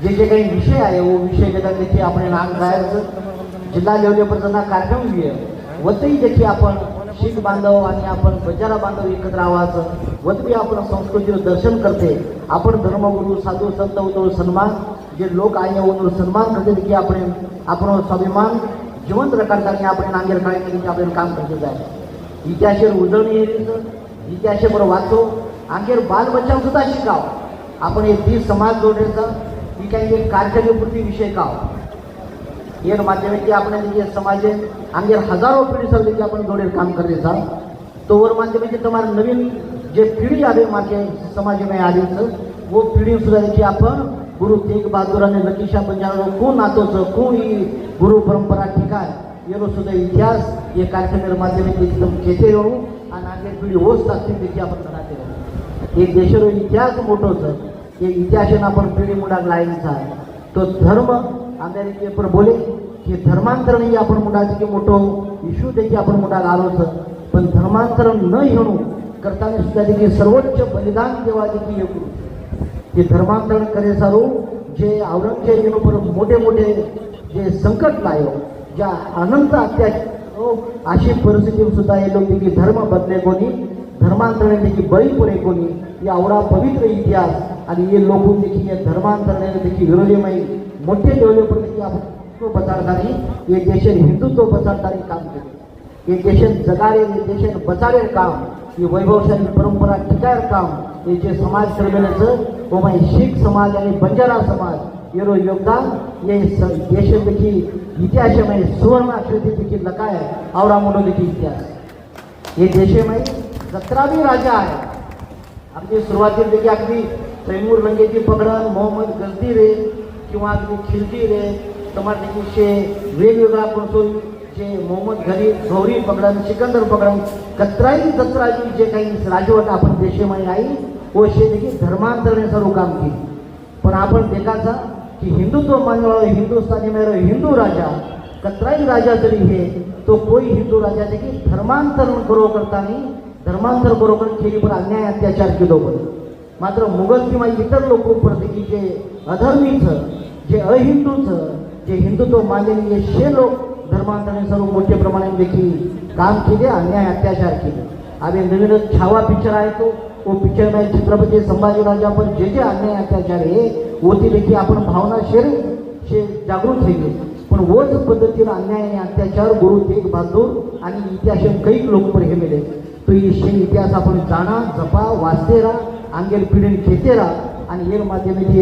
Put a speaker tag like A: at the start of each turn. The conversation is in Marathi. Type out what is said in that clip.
A: जे जे काही विषय आहे वो विषय घेतात देखील आपण नाम जायचं जिल्हा लेवलपर्यंत कार्यक्रम घे वतही देखील आपण शीख बांधव आणि आपण बजारा बांधव एकत्र आवाज वतबी आपण संस्कृतीचं दर्शन करते आपण धर्मगुरू साधू संत होतो सन्मान जे लोक आहे वो सन्मान करते देखील आपण स्वाभिमान जिवंत रखण्यासाठी आपण नांगेर काढण्यासाठी आपण काम करते जाय इतिहासावर उजळणी इतिहासावर वाचो आंगेर बाल बच्चा सुद्धा शिकाव आपण एक ती समाज जोडायचा ही काही एक कार्यक्रमपूर्ती विषय काव येर माध्यमाची आपण समाज आंगेर हजारो पिढी सर देखील आपण जोडे काम करते जा तोवर माध्यमाची तुम्हाला नवीन जे पिढी आले माझे समाजमय आलीचं वो पिढी सुद्धा देखील आपण गुरु तेग बहादूर आणि लकीशा बंजारा कोण नातोचं कोण ही गुरु परंपरा ठिकाण येलो सुद्धा इतिहास हे कार्यक्रम माध्यमाची एकदम घेते राहू आणि आंगेर पिढी होत असतील देखील आपण कराते राहू एक देशावर इतिहास मोठोच हे इतिहासानं आपण पिढी मुडाक लायचा तो धर्म अमेरिके पर बोले की धर्मांतरण ही आपण मुडाचे की मोठो इश्यू देखील आपण मुडाक आलोच पण धर्मांतरण न घेणू करताना सुद्धा देखील सर्वोच्च बलिदान देवा देखील हे करू हे धर्मांतरण करे सारू जे औरंगजेब पर मोठे मोठे जे संकट लायो ज्या अनंत अत्याचार अशी परिस्थिती सुद्धा हे लोक देखील धर्म बदले कोणी धर्मांतरण देखील बळी पडे कोणी एवढा पवित्र इतिहास आणि हे लोक देखील या धर्मांतरणाने देखील विरोधीमय मोठे लेवलवर देखील आपण बचावणारी हे देशात हिंदुत्व बचावणारी काम केले हे देशात जगाडे हे देशात बचाडे काम हे वैभवशाली परंपरा टिकायर काम हे जे समाज करमेल्याचं व माय शीख समाज आणि बंजारा समाज येरो योगदान हे देशात देखील इतिहासामध्ये सुवर्ण अक्षरे देखील लकाय आवडा मोठो देखील इतिहास हे देशामध्ये 17वी राजा आहे अगदी सुरुवातीला देखील अगदी तैमूर रंगेची पगडण मोहम्मद गजदी रे किंवा अगदी खिलजी रे तमार देखील वेगवेगळा आपण जे मोहम्मद गौरी पगडण सिकंदर पगडण 17वी जे काही राजवट आपण देशामध्ये आई व शे देखील धर्मांतरणे सर्व काम केली पण आपण देखाचा की हिंदुत्व मानवाळो हिंदुस्थानी मेरो हिंदू राजा 17वी राजा जरी हे तो कोई हिंदू राजा देखील धर्मांतरण करो करताना धर्मांतर बरोबर केली पण अन्याय अत्याचार केलो पण मात्र मुघल किंवा इतर लोक प्रत्येकी जे अधर्मीचं जे अहिंदूचं जे हिंदुत्व मानलेले शे लोक धर्मांतरणे सर्व मोठ्या प्रमाणात देखील काम केले अन्याय अत्याचार केले आम्ही नवीनच छावा पिक्चर आहे तो पिक्चरमध्ये छत्रपती संभाजीराजा पण जे जे अन्याय अत्याचार आहे होती देखील आपण भावना शे जागृत होईल पण वोच पद्धतीनं अन्याय आणि अत्याचार गुरु तेग बहादूर आणि इतिहासात काही लोक पर हे मिळेल तो इतिहास आपण जाणा जपा वाचते राहा आंगेल पिढीने घेते राहा आणि हे माध्यमाची